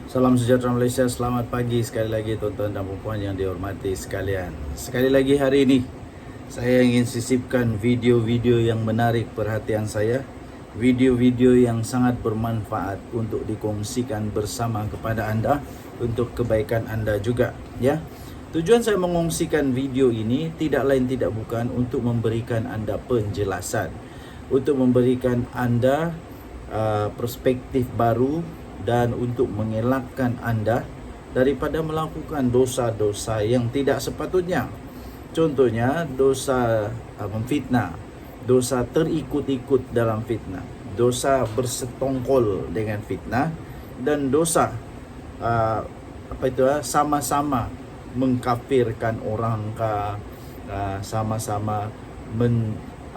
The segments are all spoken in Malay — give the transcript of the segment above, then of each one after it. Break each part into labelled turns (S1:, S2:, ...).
S1: Salam sejahtera Malaysia, selamat pagi sekali lagi tuan-tuan dan puan yang dihormati sekalian. Sekali lagi hari ini saya ingin sisipkan video-video yang menarik perhatian saya, video-video yang sangat bermanfaat untuk dikongsikan bersama kepada anda untuk kebaikan anda juga, ya. Tujuan saya mengongsikan video ini tidak lain tidak bukan untuk memberikan anda penjelasan, untuk memberikan anda perspektif baru dan untuk mengelakkan anda daripada melakukan dosa-dosa yang tidak sepatutnya. Contohnya dosa memfitnah, dosa terikut-ikut dalam fitnah, dosa bersetongkol dengan fitnah, dan dosa sama-sama mengkafirkan orang sama-sama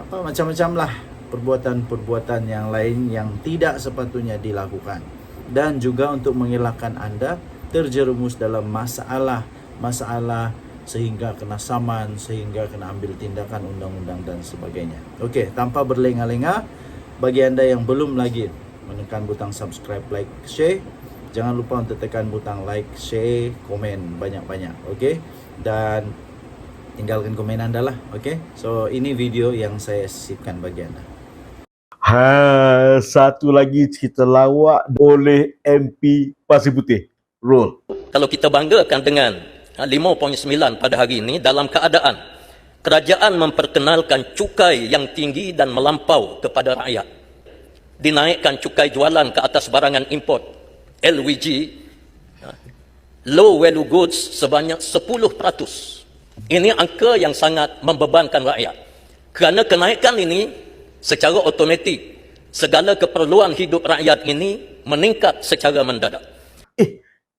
S1: macam-macam lah perbuatan-perbuatan yang lain yang tidak sepatutnya dilakukan. Dan juga untuk mengelakkan anda terjerumus dalam masalah sehingga kena saman, sehingga kena ambil tindakan undang-undang dan sebagainya. Okey, tanpa berlengah-lengah, bagi anda yang belum lagi menekan butang subscribe, like, share, jangan lupa untuk tekan butang like, share, komen banyak-banyak. Okey, dan tinggalkan komen anda lah. Okey, so ini video yang saya sisipkan bagi anda.
S2: Satu lagi cerita lawak oleh MP Pasir Putih. Roll.
S3: Kalau kita banggakan dengan 5.9 pada hari ini dalam keadaan kerajaan memperkenalkan cukai yang tinggi dan melampau kepada rakyat. Dinaikkan cukai jualan ke atas barangan import LWG, low value goods, sebanyak 10%. Ini angka yang sangat membebankan rakyat. Kerana kenaikan ini secara automatik segala keperluan hidup rakyat ini meningkat secara mendadak.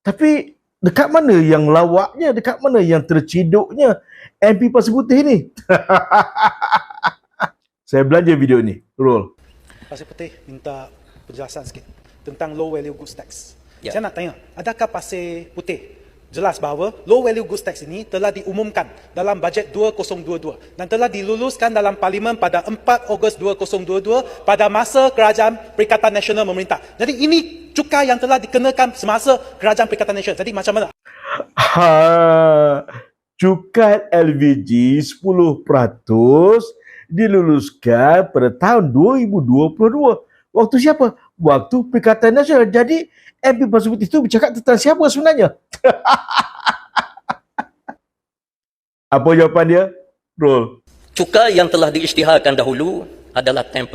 S2: Tapi dekat mana yang lawaknya, dekat mana yang terciduknya MP Pasir Putih ni? Saya belanja video ni. Roll.
S4: Pasir Putih minta penjelasan sikit tentang low value goods tax.
S3: Ya.
S4: Saya nak tanya, adakah Pasir Putih jelas bahawa low value goods tax ini telah diumumkan dalam bajet 2022 dan telah diluluskan dalam Parlimen pada 4 Ogos 2022 pada masa Kerajaan Perikatan Nasional memerintah. Jadi ini cukai yang telah dikenakan semasa Kerajaan Perikatan Nasional. Jadi macam mana?
S2: Cukai LVG 10% diluluskan pada tahun 2022. Waktu siapa? Waktu Perikatan Nasional. Jadi MP Pasir Putih itu bercakap tentang siapa sebenarnya? Apa jawapan dia? Roll.
S3: Cukai yang telah diisytiharkan dahulu adalah 10%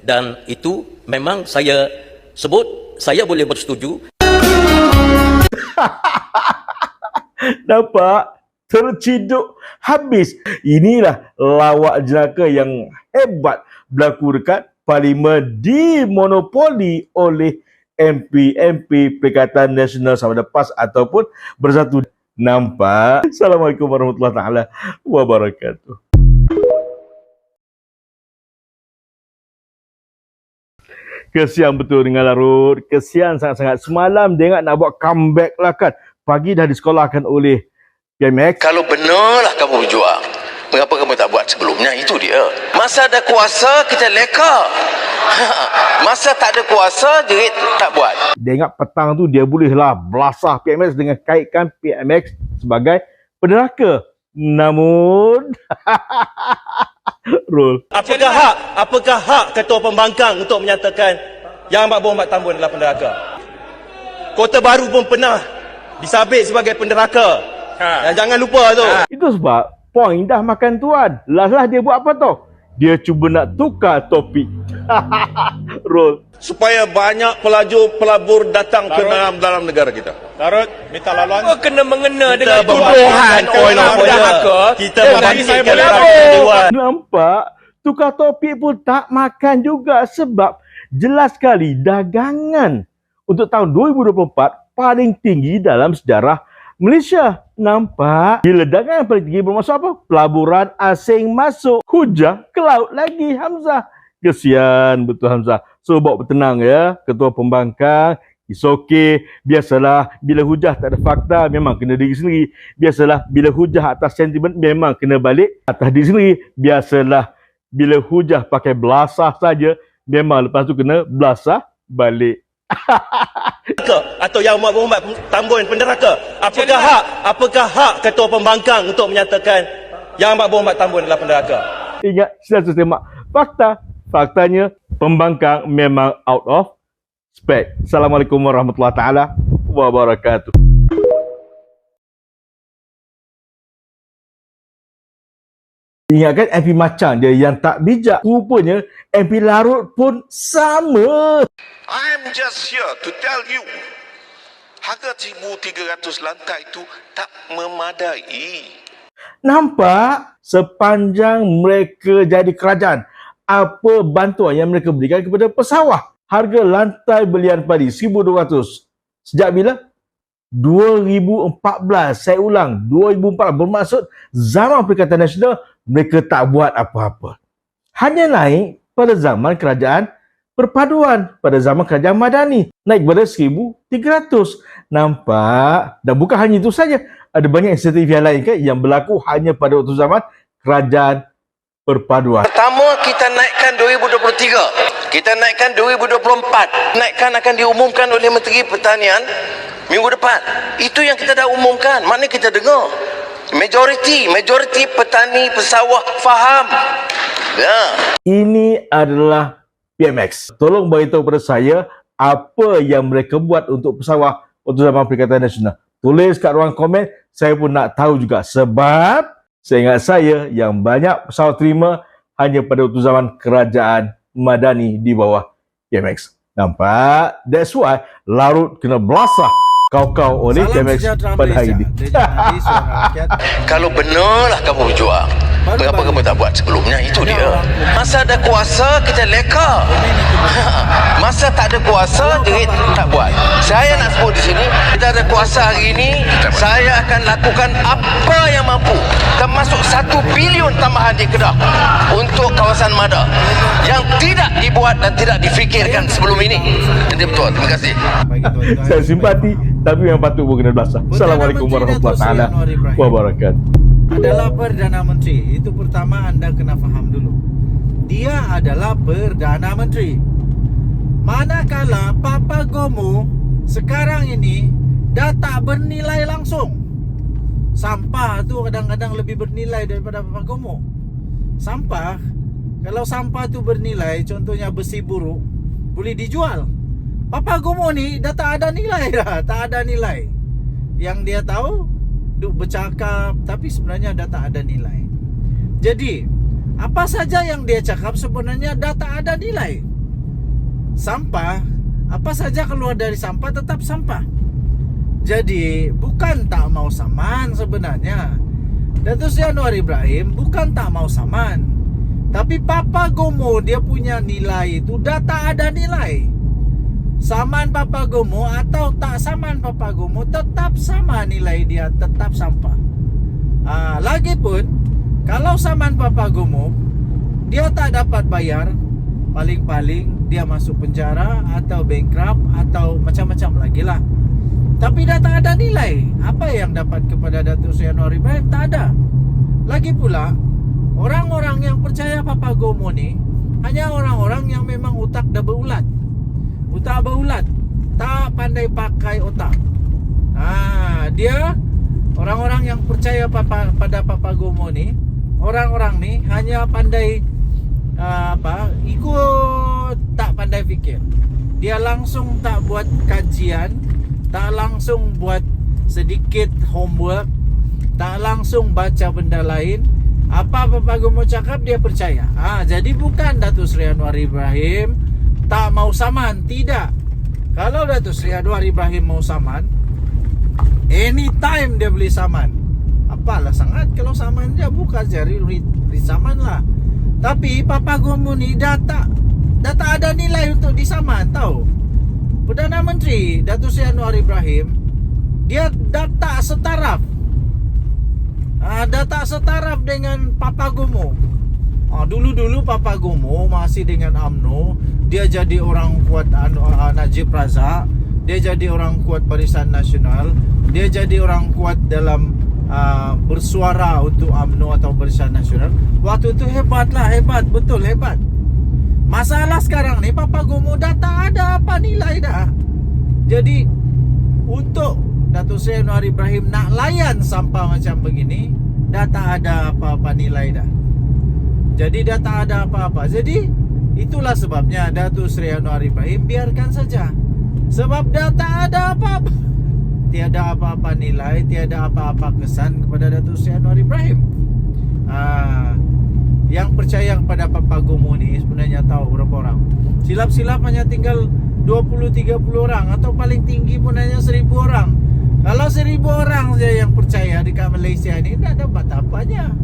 S3: dan itu memang saya sebut, saya boleh bersetuju.
S2: Nampak? Terciduk habis. Inilah lawak jenaka yang hebat berlaku dekat Parlimen dimonopoli oleh MP Perikatan Nasional sama ada PAS ataupun Bersatu. Nampak? Assalamualaikum warahmatullahi taala wabarakatuh. Kesian betul dengan Larut. Kesian sangat-sangat. Semalam dia ingat nak buat comeback lah kan. Pagi dah disekolahkan oleh PMX.
S5: Kalau benarlah kamu berjuang, mengapa kamu tak buat sebelumnya? Itu dia. Masa ada kuasa, kita leka. Masa tak ada kuasa, jerit tak buat.
S2: Dia ingat petang tu dia bolehlah belasah PMX dengan kaitkan PMX sebagai penderaka. Namun Roll.
S6: Apakah hak Ketua Pembangkang untuk menyatakan Yang Amat Berhormat Tambun adalah penderaka? Kota Baru pun pernah disabit sebagai penderaka. Jangan lupa tu.
S2: Itu sebab poin dah makan tuan. Last dia buat apa tau? Dia cuba nak tukar topik. Roll.
S7: Supaya banyak pelabur datang ke dalam negara kita.
S6: Larut, minta laluan.
S5: Kena mengena
S6: Kita
S5: dengan tuduhan
S6: Kita membangkitkan rakyat Dewan.
S2: Nampak? Tukar topik pun tak makan juga sebab jelas sekali dagangan untuk tahun 2024 paling tinggi dalam sejarah Malaysia. Nampak? Bila dagangan paling tinggi bermaksud apa? Pelaburan asing masuk. Hujah ke laut lagi Hamzah. Kesian betul Hamzah. So bawa bertenang ya. Ketua Pembangkang. It's okay. Biasalah bila hujah tak ada fakta memang kena diri sendiri. Biasalah bila hujah atas sentimen memang kena balik atas diri sendiri. Biasalah bila hujah pakai belasah saja memang lepas tu kena belasah balik.
S6: Atau Yang Amat Berhormat Tambun penderaka? Apakah hak ketua pembangkang untuk menyatakan Yang Amat Berhormat Tambun adalah penderaka?
S2: Ingat, sila semak fakta. Faktanya, pembangkang memang out of spec. Assalamualaikum warahmatullahi taala wabarakatuh. Ingatkan MP Macang dia yang tak bijak. Rupanya MP Larut pun sama.
S5: I'm just here to tell you, harga 1,300 lantai itu tak memadai.
S2: Nampak? Sepanjang mereka jadi kerajaan, apa bantuan yang mereka berikan kepada pesawah? Harga lantai belian padi 1,200. Sejak bila? 2014. Saya ulang, 2014. Bermaksud zaman Perikatan Nasional mereka tak buat apa-apa. Hanya naik pada zaman kerajaan perpaduan, pada zaman kerajaan Madani. Naik pada 1,300. Nampak? Dan bukan hanya itu saja. Ada banyak insentif yang lain yang berlaku hanya pada waktu zaman kerajaan perpaduan.
S5: Pertama, kita naikkan 2023. Kita naikkan 2024. Naikkan akan diumumkan oleh Menteri Pertanian minggu depan. Itu yang kita dah umumkan. Mana kita dengar? Majoriti petani pesawah faham. Ya.
S2: Ini adalah PMX. Tolong beritahu kepada saya apa yang mereka buat untuk pesawah waktu zaman Perikatan Nasional. Tulis kat ruang komen, saya pun nak tahu juga. Sebab saya ingat saya yang banyak pesawat terima hanya pada waktu zaman kerajaan Madani di bawah PMX. Nampak? That's why Larut kena belasah kau-kau oleh PMX pada hari ini.
S5: Kalau benarlah kamu berjuang, mengapa kamu tak buat sebelumnya? Itu dia. Masa ada kuasa, kita leka. Masa tak ada kuasa, jadi tak buat. Saya nak sebut di sini, kita ada kuasa hari ini, saya akan lakukan apa yang mampu, termasuk 1 bilion tambahan di Kedah untuk kawasan Mada yang tidak dibuat dan tidak difikirkan sebelum ini. Ini betul. Terima kasih.
S2: Saya simpati, tapi yang patut pun kena belasah. Assalamualaikum warahmatullahi wabarakatuh.
S1: Adalah Perdana Menteri. Itu pertama anda kena faham dulu. Dia adalah Perdana Menteri. Manakala Papa Gomo sekarang ini dah tak bernilai langsung. Sampah tu kadang-kadang lebih bernilai daripada Papa Gomo. Sampah, kalau sampah tu bernilai, contohnya besi buruk, boleh dijual. Papa Gomo ni dah tak ada nilai dah, tak ada nilai. Yang dia tahu duk bercakap tapi sebenarnya dah tak ada nilai. Jadi, apa saja yang dia cakap sebenarnya dah tak ada nilai. Sampah, apa saja keluar dari sampah tetap sampah. Jadi, bukan tak mau saman sebenarnya. Datuk Seri Anwar Ibrahim bukan tak mau saman. Tapi Papa Gomo dia punya nilai itu dah tak ada nilai. Saman Papa Gomo atau tak saman Papa Gomo tetap sama nilai dia, tetap sampah. Lagipun kalau saman Papa Gomo dia tak dapat bayar, paling-paling dia masuk penjara atau bankrupt atau macam-macam lagi lah. Tapi dah tak ada nilai. Apa yang dapat kepada Datuk Seri Anwar Ibrahim? Tak ada. Lagi pula, orang-orang yang percaya Papa Gomo ni hanya orang-orang yang memang otak dah berulat. Otak berulat, tak pandai pakai otak. Dia orang-orang yang percaya pada Papa Gomo ni, orang-orang ni hanya pandai ikut, tak pandai fikir. Dia langsung tak buat kajian, tak langsung buat sedikit homework, tak langsung baca benda lain. Apa Papa Gomo cakap dia percaya. Jadi bukan Datuk Seri Anwar Ibrahim tak mau saman, tidak. Kalau Datuk Seri Anwar Ibrahim mau saman, anytime dia boleh saman. Apalah sangat kalau saman dia, buka jari disaman lah. Tapi Papa Gomo ni dah tak ada nilai untuk disaman, tahu. Perdana Menteri Datuk Seri Anwar Ibrahim dia dah tak setaraf. Dah tak setaraf dengan Papa Gomo. Dulu-dulu Papa Gomo masih dengan UMNO, dia jadi orang kuat Najib Razak, dia jadi orang kuat Barisan Nasional, dia jadi orang kuat dalam bersuara untuk UMNO atau Barisan Nasional. Waktu itu hebat, betul hebat. Masalah sekarang ni Papa Gomo dah tak ada apa nilai dah. Jadi untuk Datuk Seri Anwar Ibrahim nak layan sampah macam begini, dah tak ada apa-apa nilai dah. Jadi dah tak ada apa-apa. Jadi itulah sebabnya Datuk Seri Anwar Ibrahim biarkan saja. Sebab dah tak ada apa-apa. Tiada apa-apa nilai, tiada apa-apa kesan kepada Datuk Seri Anwar Ibrahim. Yang percaya kepada Pak Pagomo ni sebenarnya tahu berapa orang. Silap-silap hanya tinggal 20-30 orang, atau paling tinggi pun hanya 1000 orang. Kalau 1000 orang saja yang percaya dekat Malaysia ni, tak dapat apanya.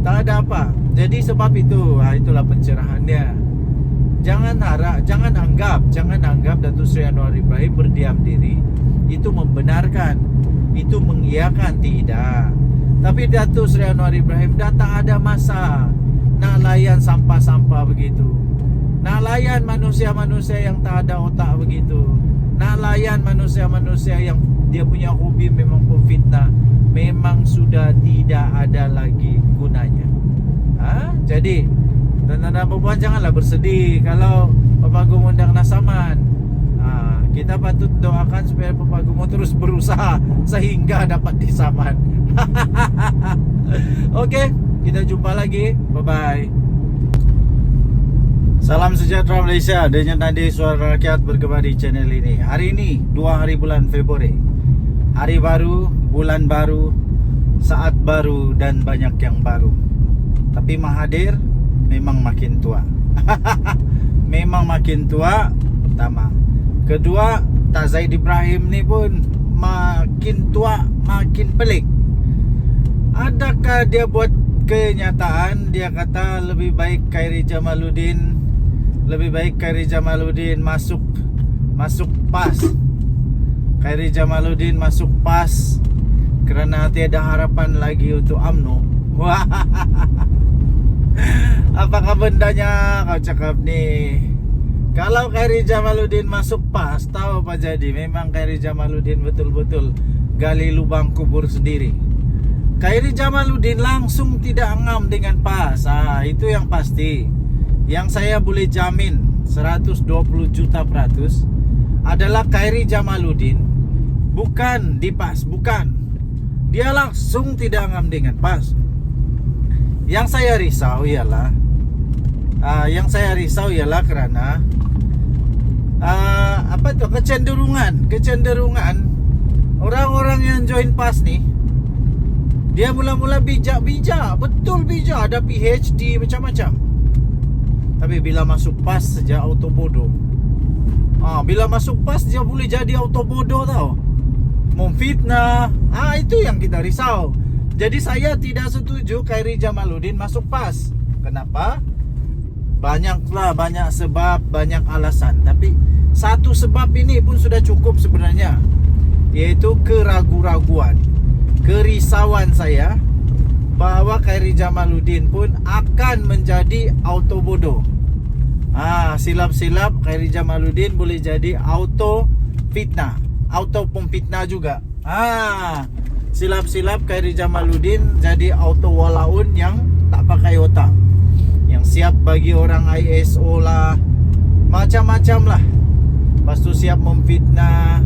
S1: Tak ada apa. Jadi sebab itu, itulah pencerahannya. Jangan anggap Datuk Seri Anwar Ibrahim berdiam diri itu membenarkan, itu mengiyakan, tidak. Tapi Datuk Seri Anwar Ibrahim dah tak ada masa nak layan sampah-sampah begitu, nak layan manusia-manusia yang tak ada otak begitu, nak layan manusia-manusia yang dia punya hobi memang pemfitnah. Memang sudah tidak ada lagi gunanya. Jadi tuan-tuan dan puan, janganlah bersedih kalau Pak Pagomo undang Nasaman. Kita patut doakan supaya Pak Pagomo terus berusaha sehingga dapat disaman. Okey, kita jumpa lagi. Bye-bye. Salam sejahtera Malaysia. Denyut nadi suara rakyat bergema di channel ini. Hari ini 2 hari bulan Februari. Hari baru, bulan baru, saat baru dan banyak yang baru. Tapi Mahathir memang makin tua. Memang makin tua, pertama. Kedua, Tak Zaid Ibrahim ni pun makin tua, makin pelik. Adakah dia buat kenyataan, dia kata lebih baik Khairi Jamaluddin masuk PAS. Khairi Jamaluddin masuk PAS kerana tiada harapan lagi untuk UMNO. Apakah bendanya kau cakap ni? Kalau Khairi Jamaluddin masuk PAS, tahu apa jadi? Memang Khairi Jamaluddin betul-betul gali lubang kubur sendiri. Khairi Jamaluddin langsung tidak ngam dengan PAS. Itu yang pasti. Yang saya boleh jamin 120 juta peratus adalah Khairi Jamaluddin bukan di PAS, bukan. Dia langsung tidak ngam dengan PAS. Yang saya risau ialah kerana kecenderungan orang-orang yang join PAS ni, dia mula-mula bijak, betul bijak, ada PhD macam-macam. Tapi bila masuk PAS saja auto bodoh. Bila masuk PAS dia boleh jadi auto bodoh tau. Memfitnah. Itu yang kita risau. Jadi saya tidak setuju Khairi Jamaluddin masuk PAS. Kenapa? Banyak sebab, banyak alasan. Tapi satu sebab ini pun sudah cukup sebenarnya, iaitu keraguan-raguan, kerisauan saya bahawa Khairi Jamaluddin pun akan menjadi auto bodoh. Silap-silap Khairi Jamaluddin boleh jadi auto fitnah, auto pemfitnah juga. Silap-silap Khairi Jamaluddin jadi auto walaun yang tak pakai otak, yang siap bagi orang ISO lah, macam-macam lah. Lepas tu siap memfitnah,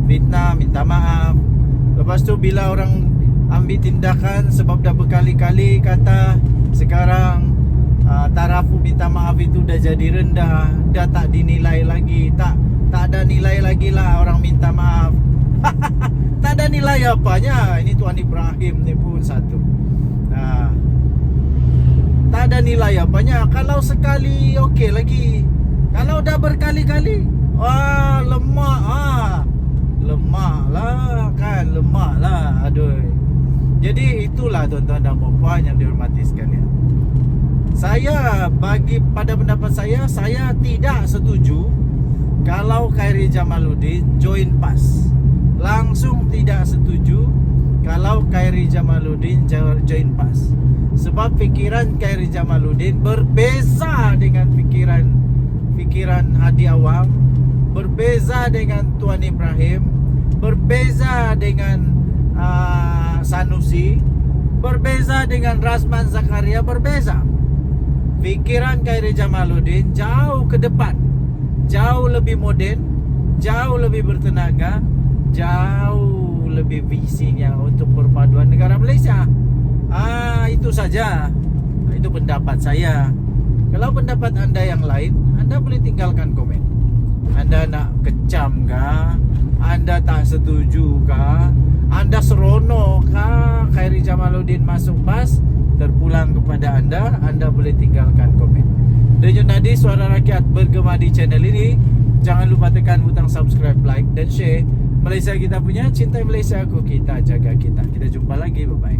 S1: minta maaf. Lepas tu bila orang ambil tindakan sebab dah berkali-kali kata, sekarang taraf minta maaf itu dah jadi rendah, dah tak dinilai lagi, tak ada nilai lagi lah orang minta maaf. Tak ada nilai apanya. Ini Tuan Ibrahim ni pun satu. Tak ada nilai apanya. Kalau sekali okey lagi, kalau dah berkali-kali, lemak lah kan, lemak lah. Aduh. Jadi itulah tuan-tuan dan puan yang dihormati sekalian. Saya pada pendapat saya tidak setuju kalau Khairi Jamaluddin join PAS. Langsung tidak setuju kalau Khairi Jamaluddin join PAS. Sebab fikiran Khairi Jamaluddin berbeza dengan fikiran Hadi Awam, berbeza dengan Tuan Ibrahim, berbeza dengan Sanusi, berbeza dengan Rasman Zakaria, berbeza. Fikiran Khairi Jamaluddin jauh ke depan. jauh lebih moden, jauh lebih bertenaga, jauh lebih visinya untuk perpaduan negara Malaysia. Itu saja. Itu pendapat saya. Kalau pendapat anda yang lain, anda boleh tinggalkan komen. Anda nak kecam kah? Anda tak setuju kah? Anda seronok kah Khairy Jamaluddin masuk PAS? Terpulang kepada anda. Anda boleh tinggalkan komen. Denyut nadi suara rakyat bergema di channel ini. Jangan lupa tekan butang subscribe, like dan share. Malaysia kita punya, cintai Malaysia aku, kita jaga kita. Kita jumpa lagi, bye-bye.